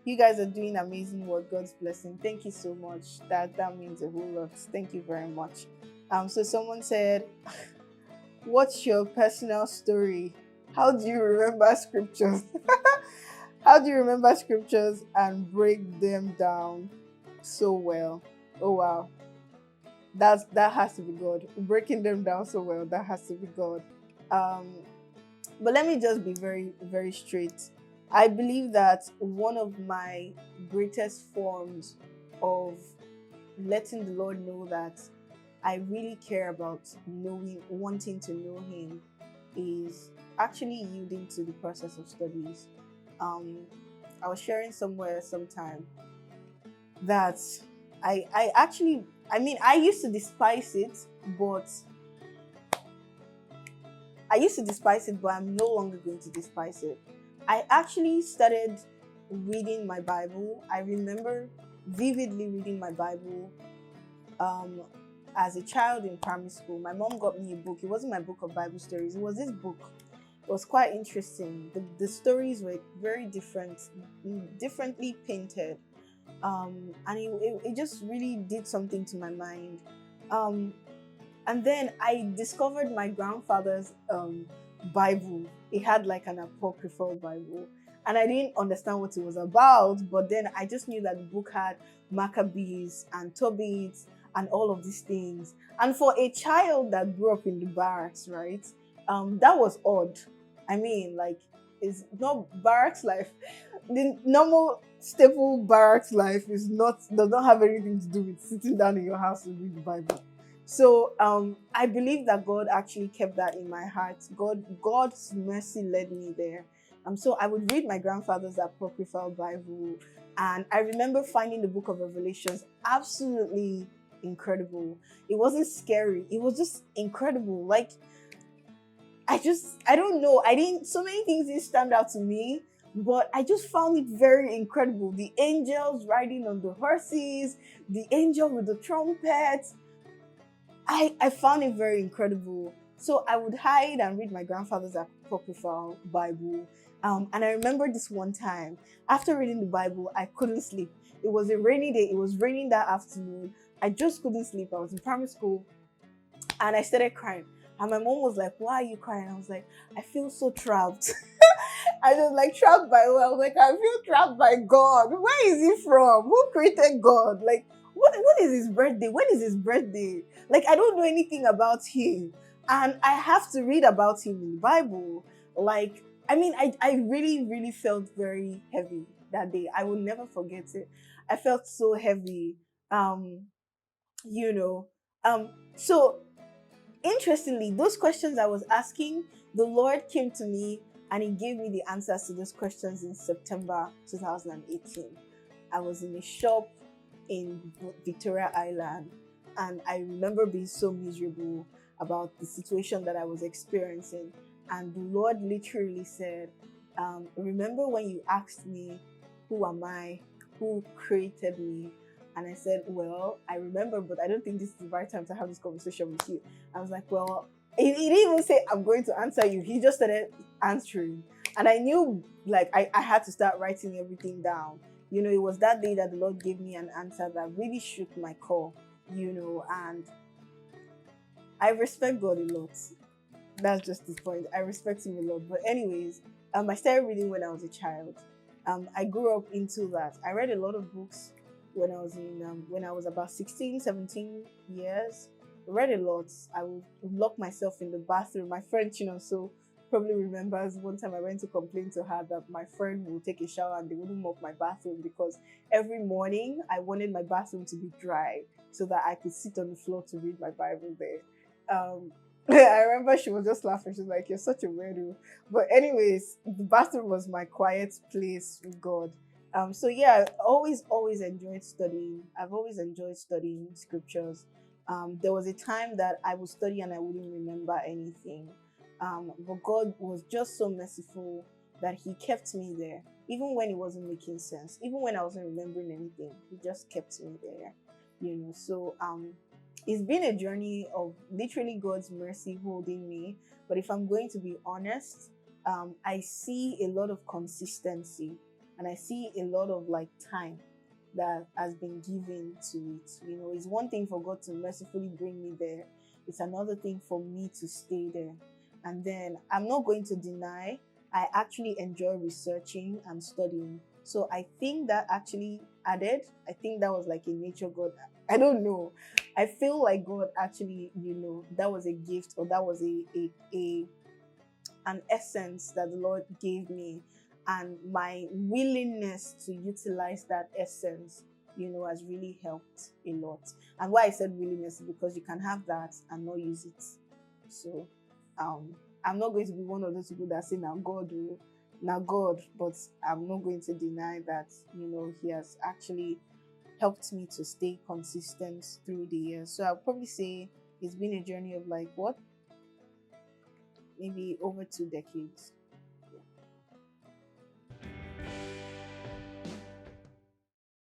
You guys are doing amazing work. God's blessing. Thank you so much. That means a whole lot. Thank you very much. So someone said, "What's your personal story? How do you remember scriptures? How do you remember scriptures and break them down so well?" Oh wow, that has to be God. Breaking them down so well, that has to be God. Um, but let me just be very, very straight. I believe that one of my greatest forms of letting the Lord know that I really care about knowing, wanting to know Him, is actually yielding to the process of studies. Um, I was sharing somewhere sometime that I actually, I mean, I used to despise it, but I'm no longer going to despise it. I actually started reading my Bible. I remember vividly reading my Bible um, as a child in primary school. My mom got me a book. It wasn't my book of Bible stories, it was this book. It was quite interesting. The stories were very different, differently painted. And it just really did something to my mind. Um, and then I discovered my grandfather's Bible. It had like an apocryphal Bible. And I didn't understand what it was about, but then I just knew that the book had Maccabees and Tobit and all of these things. And for a child that grew up in the barracks, right? That was odd. I mean, like, it's not barracks life. The normal staple barracks life does not have anything to do with sitting down in your house to read the Bible. So I believe that God actually kept that in my heart. God's mercy led me there. So I would read my grandfather's apocryphal Bible, and I remember finding the book of Revelations absolutely incredible. It wasn't scary. It was just incredible. Like, I don't know. I didn't, so many things didn't stand out to me, but I just found it very incredible. The angels riding on the horses, the angel with the trumpet. I found it very incredible. So I would hide and read my grandfather's apocryphal Bible. And I remember this one time, after reading the Bible, I couldn't sleep. It was a rainy day, it was raining that afternoon. I just couldn't sleep. I was in primary school and I started crying. And my mom was like, "Why are you crying?" I was like, "I feel so trapped." I was like, "Trapped by who?" I was like, "I feel trapped by God. Where is he from? Who created God? Like, what is his birthday? When is his birthday? Like, I don't know anything about him. And I have to read about him in the Bible." Like, I mean, I really, really felt very heavy that day. I will never forget it. I felt so heavy. Um, you know. So interestingly, those questions I was asking, the Lord came to me and He gave me the answers to those questions in September 2018. I was in a shop in Victoria Island, and I remember being so miserable about the situation that I was experiencing. And the Lord literally said, "Remember when you asked me, 'Who am I? Who created me?'" And I said, "Well, I remember, but I don't think this is the right time to have this conversation with you." I was like, "Well," he didn't even say, "I'm going to answer you." He just started answering. And I knew, like, I had to start writing everything down. It was that day that the Lord gave me an answer that really shook my core, and I respect God a lot. That's just the point. I respect Him a lot. But, anyways, I started reading when I was a child. I grew up into that. I read a lot of books when I was about 16, 17 years. I read a lot. I would lock myself in the bathroom. My friend, so probably remembers one time I went to complain to her that my friend would take a shower and they wouldn't mop my bathroom because every morning I wanted my bathroom to be dry so that I could sit on the floor to read my Bible there. I remember she was just laughing. She's like, "You're such a weirdo." But anyways, the bathroom was my quiet place with God. So yeah, I always enjoyed studying. I've always enjoyed studying scriptures. There was a time that I would study and I wouldn't remember anything. But God was just so merciful that He kept me there. Even when it wasn't making sense, even when I wasn't remembering anything, He just kept me there. So it's been a journey of literally God's mercy holding me. But if I'm going to be honest, I see a lot of consistency. and I see a lot of like time that has been given to it. You know, it's one thing for God to mercifully bring me there, it's another thing for me to stay there. And then I'm not going to deny, I actually enjoy researching and studying. So I think that actually added, I think that was like a nature God. I don't know. I feel like God actually, you know, that was a gift, or that was a an essence that the Lord gave me, and my willingness to utilize that essence, you know, has really helped a lot. And why I said willingness is because you can have that and not use it. So I'm not going to be one of those people that say now God will, now God, but I'm not going to deny that, you know, He has actually helped me to stay consistent through the years. So I'll probably say it's been a journey of like what, maybe over 2 decades.